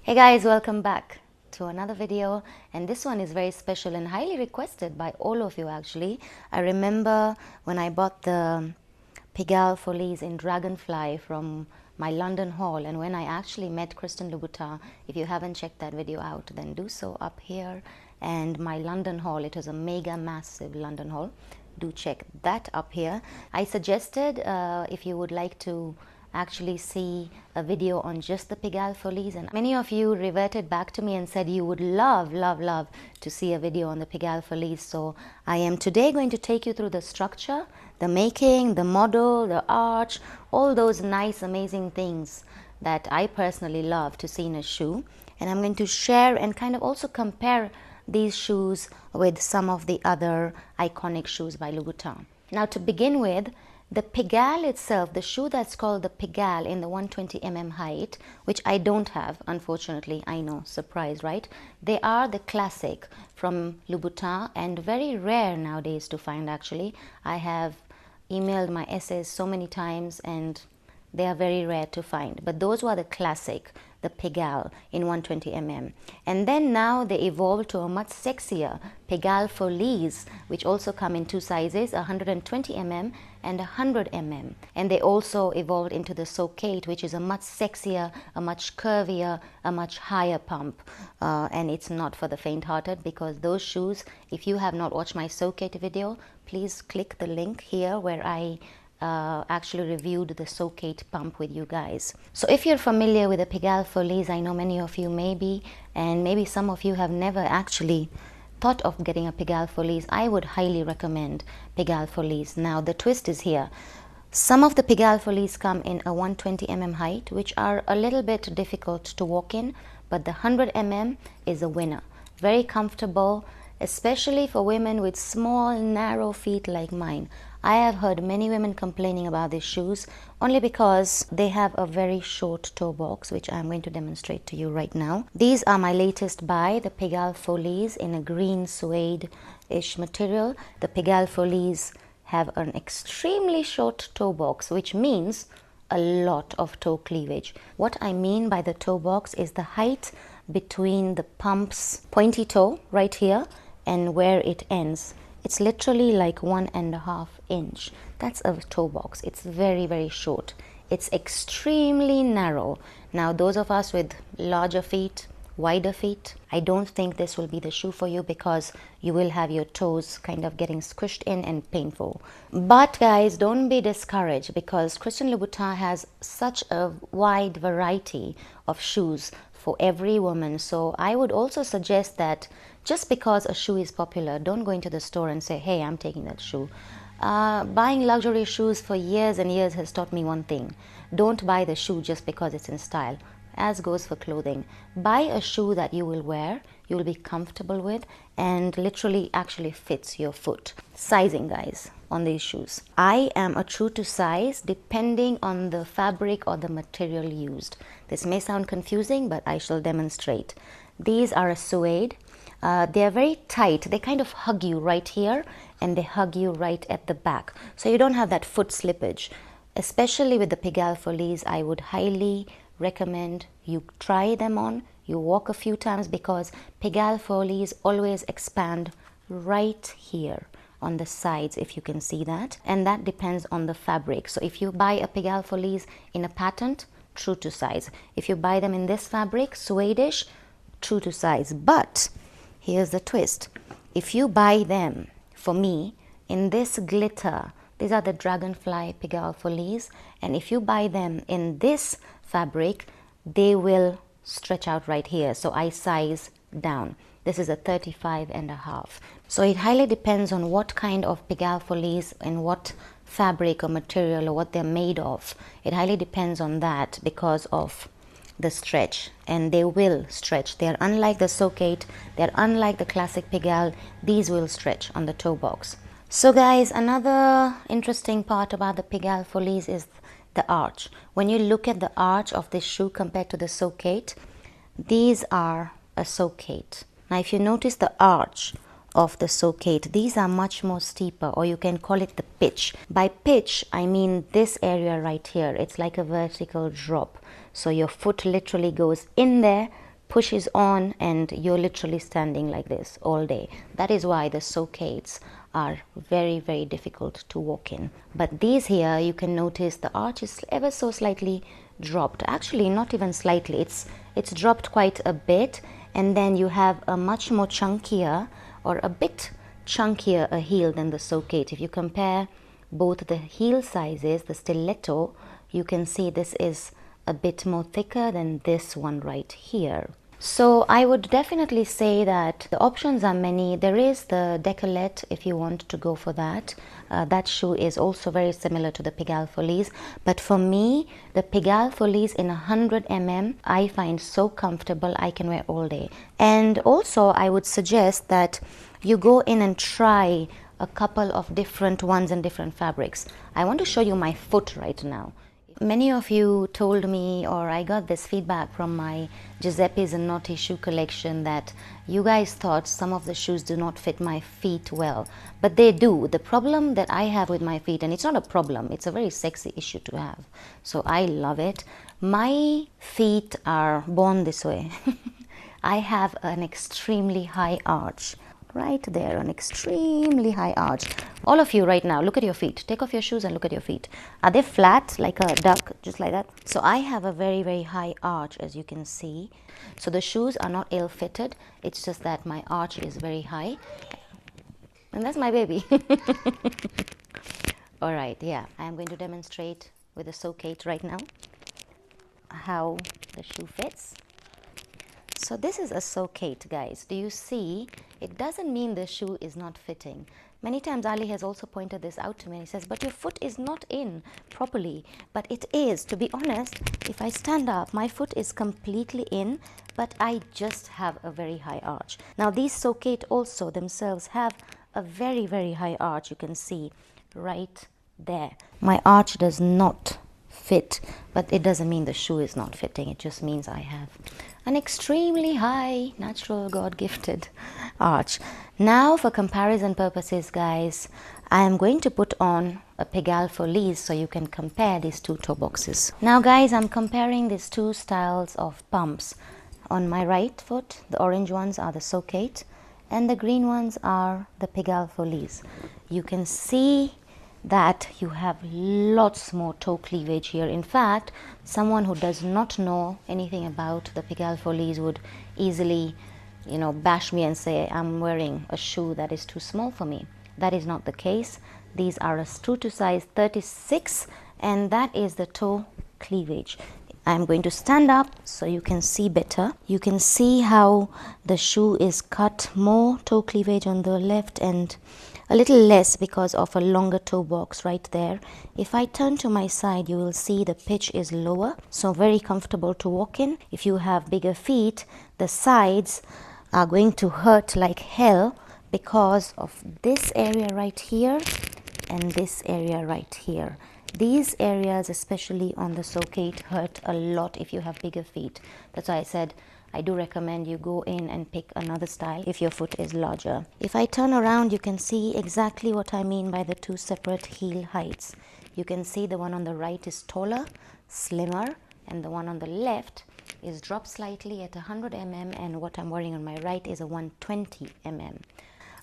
Hey guys, welcome back to another video, and this one is very special and highly requested by all of you actually. I remember when I bought the Pigalle Follies in Dragonfly from my London haul, and when I actually met Kristen Louboutin. If you haven't checked that video out, then do so up here. And my London haul, it was a mega massive London haul. Do check that up here. I suggested if you would like to actually see a video on just the Pigalle Follies, and many of you reverted back to me and said you would love to see a video on the Pigalle Follies. So I am today going to take you through the structure, the making, the model, the arch, all those nice amazing things that I personally love to see in a shoe. And I'm going to share and kind of also compare these shoes with some of the other iconic shoes by Louboutin. Now, to begin with, the Pigalle itself, the shoe that's called the Pigalle in the 120 mm height, which I don't have, unfortunately, I know, surprise, right? They are the classic from Louboutin and very rare nowadays to find actually. I have emailed my essays so many times and they are very rare to find. But those were the classic, the Pigalle in 120 mm. And then now they evolved to a much sexier Pigalle Follies, which also come in two sizes, 120 mm and 100 mm. And they also evolved into the Socate, which is a much sexier, a much curvier, a much higher pump. And it's not for the faint-hearted, because those shoes, if you have not watched my Socate video, please click the link here where I actually reviewed the Socate pump with you guys. So if you're familiar with the Pigalle Follies, I know many of you may be, and maybe some of you have never actually thought of getting a Pigalle Follies, I would highly recommend Pigalle Follies. Now the twist is here. Some of the Pigalle Follies come in a 120 mm height, which are a little bit difficult to walk in, but the 100 mm is a winner. Very comfortable, especially for women with small, narrow feet like mine. I have heard many women complaining about these shoes only because they have a very short toe box, which I'm going to demonstrate to you right now. These are my latest buy, the Pigalle Follies in a green suede-ish material. The Pigalle Follies have an extremely short toe box, which means a lot of toe cleavage. What I mean by the toe box is the height between the pump's pointy toe right here and where it ends. It's literally like 1.5 inch. That's a toe box. It's very, very short. It's extremely narrow. Now, those of us with larger feet, wider feet, I don't think this will be the shoe for you, because you will have your toes kind of getting squished in and painful. But guys, don't be discouraged, because Kristen Louboutin has such a wide variety of shoes for every woman. So I would also suggest that just because a shoe is popular, don't go into the store and say, hey, I'm taking that shoe. Buying luxury shoes for years and years has taught me one thing. Don't buy the shoe just because it's in style. As goes for clothing. Buy a shoe that you will wear, you will be comfortable with, and literally actually fits your foot. Sizing, guys, on these shoes. I am a true to size depending on the fabric or the material used. This may sound confusing, but I shall demonstrate. These are a suede. They are very tight. They kind of hug you right here and they hug you right at the back. So you don't have that foot slippage. Especially with the Pigalle Follies, I would highly recommend you try them on. You walk a few times, because Pigalle Follies always expand right here on the sides, if you can see that. And that depends on the fabric. So if you buy a Pigalle Follies in a patent, true to size. If you buy them in this fabric, suede-ish, true to size. But here's the twist. If you buy them, for me, in this glitter, these are the Dragonfly Pigalle Follies, and if you buy them in this fabric, they will stretch out right here. So I size down. This is a 35.5. So it highly depends on what kind of Pigalle Follies and what fabric or material or what they're made of. It highly depends on that because of the stretch, and they will stretch. They're unlike the Socate, they're unlike the classic Pigalle. These will stretch on the toe box. So guys, another interesting part about the Pigalle Follies is the arch. When you look at the arch of this shoe compared to the Socate, these are a Socate. Now if you notice the arch of the Socate, these are much more steeper, or you can call it the pitch. By pitch, I mean this area right here. It's like a vertical drop. So your foot literally goes in there pushes on and you're literally standing like this all day. That is why the socates are very, very difficult to walk in. But these here, you can notice the arch is ever so slightly dropped. Actually, not even slightly, it's dropped quite a bit, and then you have a much more chunkier, or a bit chunkier a heel than the socate. If you compare both the heel sizes, the stiletto, you can see this is a bit more thicker than this one right here. So I would definitely say that the options are many. There is the decolette if you want to go for that. That shoe is also very similar to the Pigalle Follies. But for me, the Pigalle Follies in 100 mm, I find so comfortable, I can wear all day. And also I would suggest that you go in and try a couple of different ones and different fabrics. I want to show you my foot right now. Many of you told me, or I got this feedback from my Giuseppe's and Naughty shoe collection, that you guys thought some of the shoes do not fit my feet well, but they do. The problem that I have with my feet, and it's not a problem, it's a very sexy issue to have, so I love it. My feet are born this way. I have an extremely high arch. Right there, an extremely high arch. All of you right now, look at your feet. Take off your shoes and look at your feet. Are they flat like a duck, just like that? So I have a very, very high arch, as you can see. So the shoes are not ill-fitted. It's just that my arch is very high. And that's my baby. All right, yeah. I'm going to demonstrate with a socate right now how the shoe fits. So this is a socate, guys. Do you see? It doesn't mean the shoe is not fitting. Many times Ali has also pointed this out to me. He says, but your foot is not in properly. But it is. To be honest, if I stand up, my foot is completely in, but I just have a very high arch. Now these socate also themselves have a very, very high arch. You can see right there. My arch does not fit, but it doesn't mean the shoe is not fitting. It just means I have an extremely high, natural, God-gifted arch. Now for comparison purposes, guys, I am going to put on a Pigalle Follies so you can compare these two toe boxes. Now guys, I'm comparing these two styles of pumps. On my right foot, the orange ones are the socate and the green ones are the Pigalle Follies. You can see that you have lots more toe cleavage here. In fact, someone who does not know anything about the Pigalle Follies would easily, bash me and say I'm wearing a shoe that is too small for me. That is not the case. These are true to size 36, and that is the toe cleavage. I'm going to stand up so you can see better. You can see how the shoe is cut more toe cleavage on the left and a little less because of a longer toe box right there. If I turn to my side, you will see the pitch is lower, so very comfortable to walk in. If you have bigger feet, the sides are going to hurt like hell because of this area right here and this area right here. These areas, especially on the socate, hurt a lot if you have bigger feet. That's why I said I do recommend you go in and pick another style if your foot is larger. If I turn around, you can see exactly what I mean by the two separate heel heights. You can see the one on the right is taller, slimmer, and the one on the left is dropped slightly at 100 mm, and what I'm wearing on my right is a 120 mm.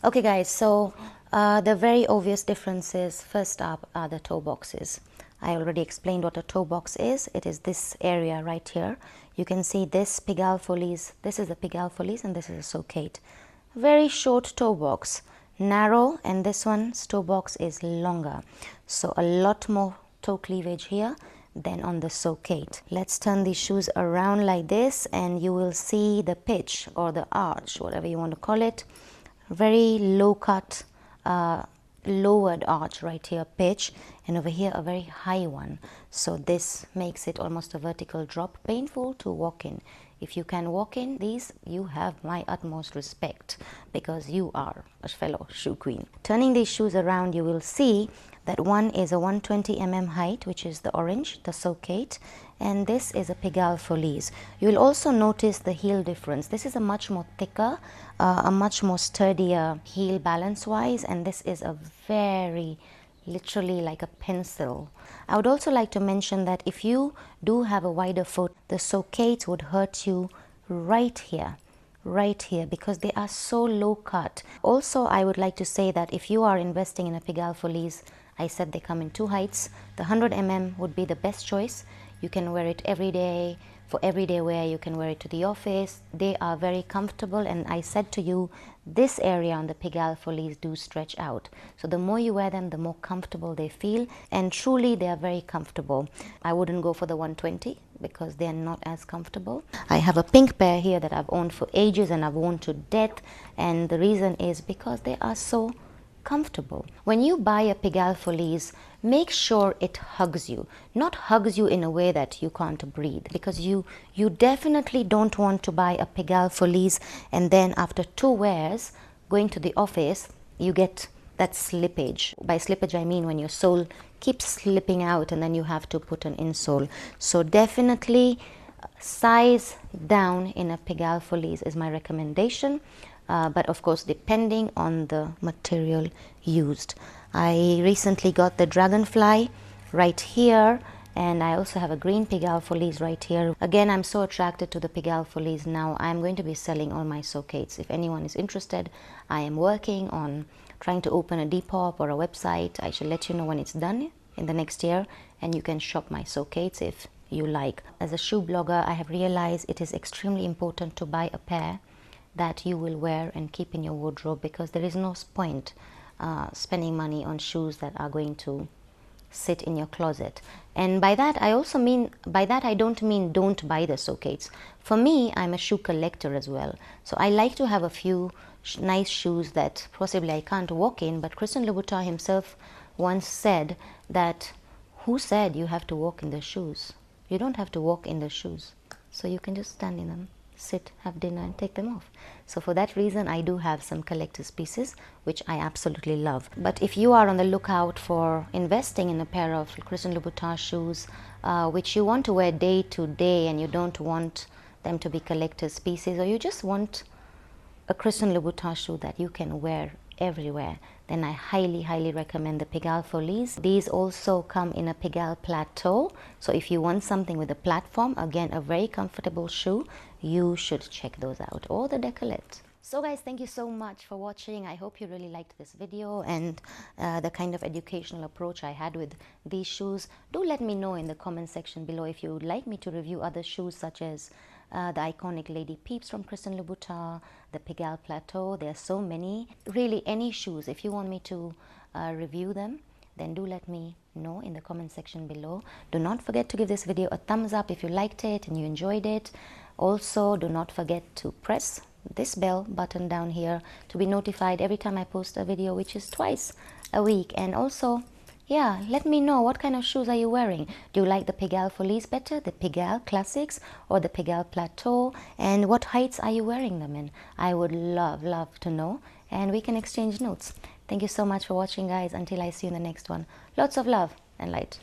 Okay guys, so the very obvious differences first up are the toe boxes. I already explained what a toe box is. It is this area right here. You can see this Pigalle Follies, this is the Pigalle Follies and this is a socate. Very short toe box, narrow, and this one's toe box is longer. So a lot more toe cleavage here than on the socate. Let's turn these shoes around like this and you will see the pitch or the arch, whatever you want to call it. Very low cut, lowered arch right here, pitch, and over here a very high one. So this makes it almost a vertical drop, painful to walk in. If you can walk in these, you have my utmost respect because you are a fellow shoe queen. Turning these shoes around, you will see that one is a 120 mm height, which is the orange, the socate, and this is a Pigalle Follies. You will also notice the heel difference. This is a much more thicker, a much more sturdier heel balance wise, and this is a very literally like a pencil. I would also like to mention that if you do have a wider foot, the socate would hurt you right here, because they are so low cut. Also, I would like to say that if you are investing in a Pigalle Follies, I said they come in two heights. The 100 would be the best choice. You can wear it every day. For everyday wear, you can wear it to the office. They are very comfortable, and I said to you, this area on the Pigalle Follies do stretch out. So the more you wear them, the more comfortable they feel, and truly they are very comfortable. I wouldn't go for the 120 because they are not as comfortable. I have a pink pair here that I've owned for ages and I've worn to death, and the reason is because they are so comfortable. When you buy a Pigalle Follies, make sure it hugs you. Not hugs you in a way that you can't breathe, because you definitely don't want to buy a Pigalle Follies and then after 2 wears going to the office you get that slippage. By slippage I mean when your sole keeps slipping out and then you have to put an insole. So definitely size down in a Pigalle Follies is my recommendation. But of course depending on the material used. I recently got the Dragonfly right here, and I also have a green Pigalle Follies right here. Again, I'm so attracted to the Pigalle Follies now. I'm going to be selling all my sockets. If anyone is interested, I am working on trying to open a Depop or a website. I shall let you know when it's done in the next year, and you can shop my sockets if you like. As a shoe blogger, I have realized it is extremely important to buy a pair that you will wear and keep in your wardrobe, because there is no point spending money on shoes that are going to sit in your closet. And by that I don't mean don't buy the sockets. For me, I'm a shoe collector as well, so I like to have a few nice shoes that possibly I can't walk in. But Christian Louboutin himself once said that, who said you have to walk in the shoes? You don't have to walk in the shoes, so you can just stand in them, sit, have dinner and take them off. So for that reason I do have some collector's pieces which I absolutely love. But if you are on the lookout for investing in a pair of Christian Louboutin shoes which you want to wear day to day, and you don't want them to be collector's pieces, or you just want a Christian Louboutin shoe that you can wear everywhere, then I highly recommend the Pigalle Follies. These also come in a Pigalle Plateau, so if you want something with a platform, again a very comfortable shoe, you should check those out, or the Decolette. So guys, thank you so much for watching. I hope you really liked this video and the kind of educational approach I had with these shoes. Do let me know in the comment section below if you would like me to review other shoes, such as the iconic Lady Peeps from Christian Louboutin, the Pigalle Plateau. There are so many. Really, any shoes, if you want me to review them, then do let me know in the comment section below. Do not forget to give this video a thumbs up if you liked it and you enjoyed it. Also, do not forget to press this bell button down here to be notified every time I post a video, which is twice a week. And also, yeah, let me know, what kind of shoes are you wearing? Do you like the Pigalle Follies better, the Pigalle Classics, or the Pigalle Plateau? And what heights are you wearing them in? I would love to know, and we can exchange notes. Thank you so much for watching, guys. Until I see you in the next one, lots of love and light.